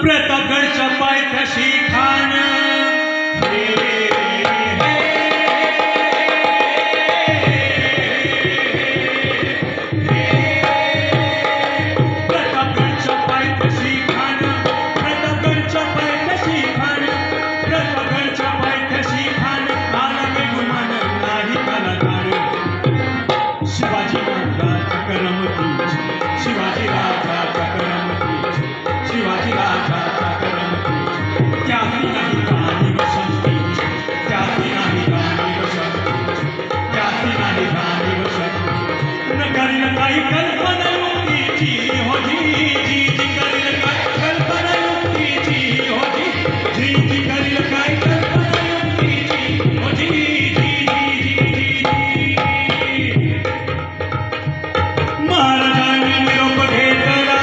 प्रतापगडच्या पायथ्याशी खान प्रतापगडच्या पायथ्याशी खान प्रतापगडच्या पायथ्याशी खान प्रतापगडच्या पायथ्याशी खान आला बेगुमान नाही त्याला खान शिवाजी राजाच्या करमतीची शिवाजी राजाच्या करमतीची शिवाजी राजाच्या करमतीची त्याची नाही गाणी वसंतीची त्याची नाही गाणी वसंतीची त्याची नाही गाणी वसंतीची न करील काही कल्पना युक्तीची हो जी जी जी करील काय कल्पना युक्तीची हो जी जी जी करील काय कल्पना युक्तीची हो जी जी जी जी जी महाराजांनी निरोप घेतला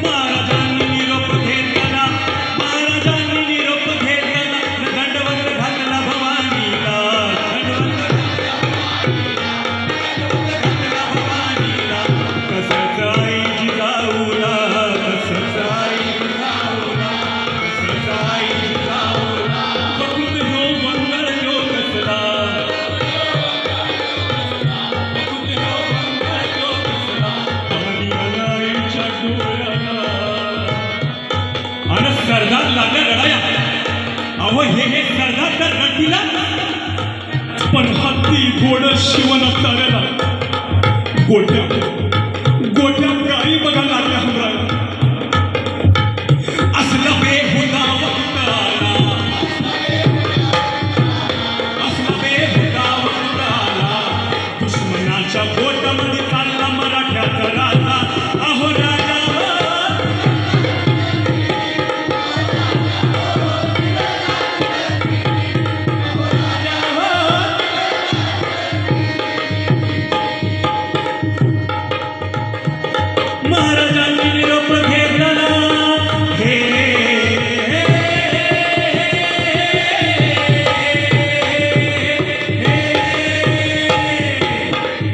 महाराजांनी निरोप घेतला महाराजांनी निरोप घेतला दंडवत घातला भवानीला भवानीला कसं आई जिजाऊला कसं आई जिजाऊला कसं आई जिजाऊला बघून ह्यो मंगळ ह्यो कसला बघून ह्यो मंगळ ह्यो कसला पाणी आलाईच्या डोळ्याला आणि सरदार लागल्या लढाया अहो हे सरदार तर रडीला पण हत्ती घोड शिवण चालला गोट्या गोट्या गाई बघा लागल्या हमराला असला बेहुदा वक्त आला असला बेहुदा वक्त आला दुश्मनाच्या गोटामध्ये चालला मराठ्याचा राजा अहो राजा महाराजांनी निरोप घेतला हे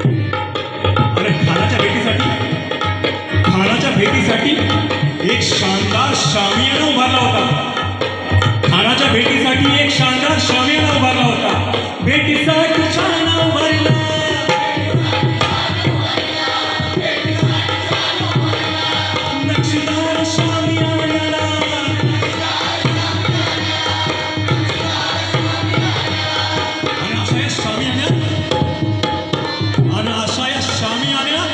अरे खानाच्या भेटीसाठी एक शानदार शामियाना उभारला होता खानाच्या भेटीसाठी एक शानदार शामियाना उभारला होता भेटीसाठी शामियाना उभारला नक्षीदार शामियाना आणि अशा या शामियाना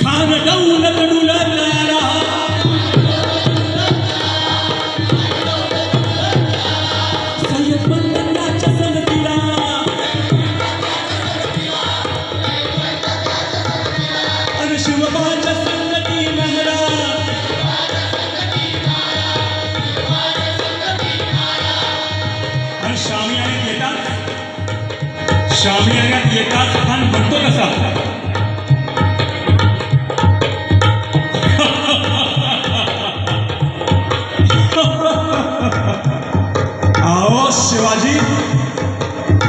खान दौलत डुलला सय्यद बंदराच्या सनदीला आणि शिवबाच्या संगती महरा आणि शामियान्यात येताच खान म्हणतो कसा आओ शिवाजी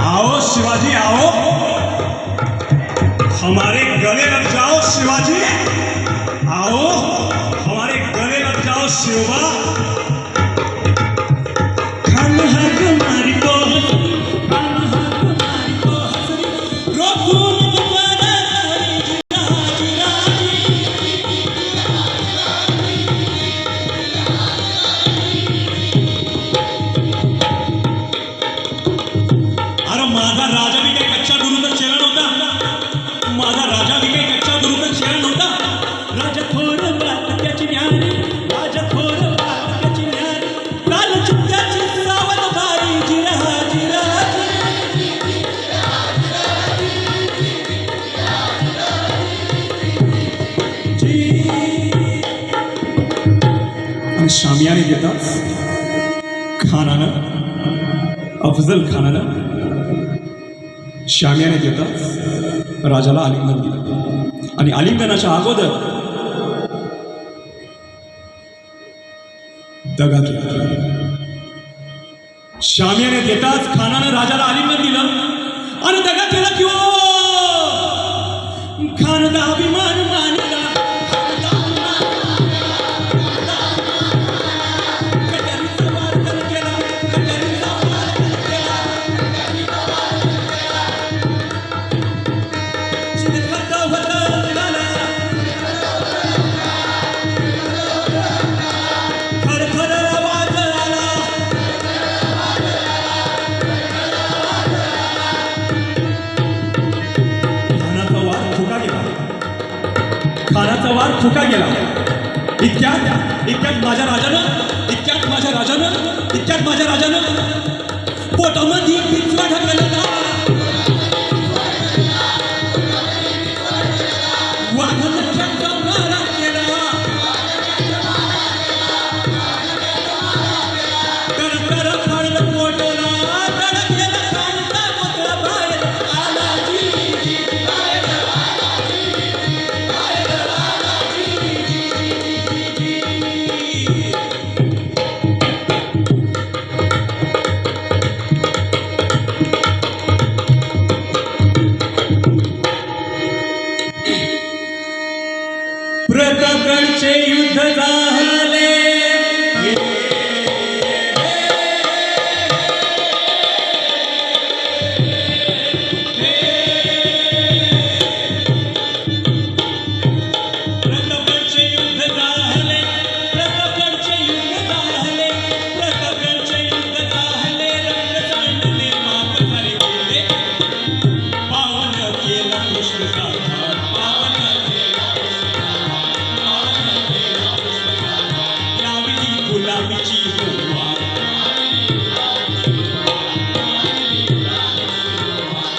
आओ हमारे गले लग जाओ शिवाजी आओ हमारे गले लग जाओ शिवबा खान हाक मारी तो खान हाक मारी तो रोकून तुम्हारा अरे माझा राजा बी काही कच्च्या गुरुचा चेहरा नव्हता माझा राजा बी काही कच्च्या गुरुचा चेहरा नव्हता राजा थोर बात त्याची न्यारी राजा थोर बात त्याची न्यारी काल चुक्याची सावध बारी जिरा जिरा जी आणि शामियाने देतात खानानं अफजल खानानं शामियाने देतात राजाला आलिंगन दिलं आणि आलिंगनाच्या अगोदर दगा केला. शामियाने देताच खानानं राजाला आलिंगन दिलं आणि दगा केला की ओ खानदा अभिमान मानला. खानाचा वार फुका गेला. इतक्यात माझ्या राजानं पोटामध्ये पिचवा ढकलला. वाघानं खेळता मारा केला. कर फाडलं पोटाला. तडक गेला खानचा पुतळा बाहेर आला. प्रतापगडचे युद्ध झाले. प्रतापगडचे युद्ध झाले. रक्त सांडले पाप झाले गेले. पावन केला कृष्ण सारखा. गुलाबीची गोवा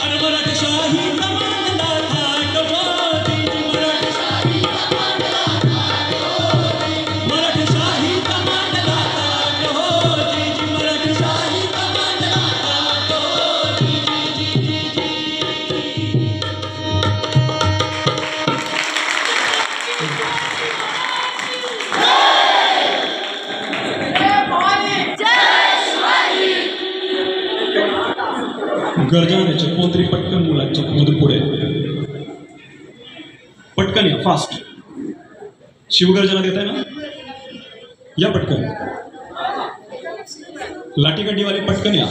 आणि मराठशाही कमांडला थाट होती. मराठशाही कमांडला थाट होती. मराठशाही कमांडला थाट होती. गर्जनाचे कोणतरी पटकन मुलांच्या मधून पुढे पटकन या. फास्ट शिवगर्जना देत आहे ना. या पटकन. लाठीकाठीवाले पटकन या.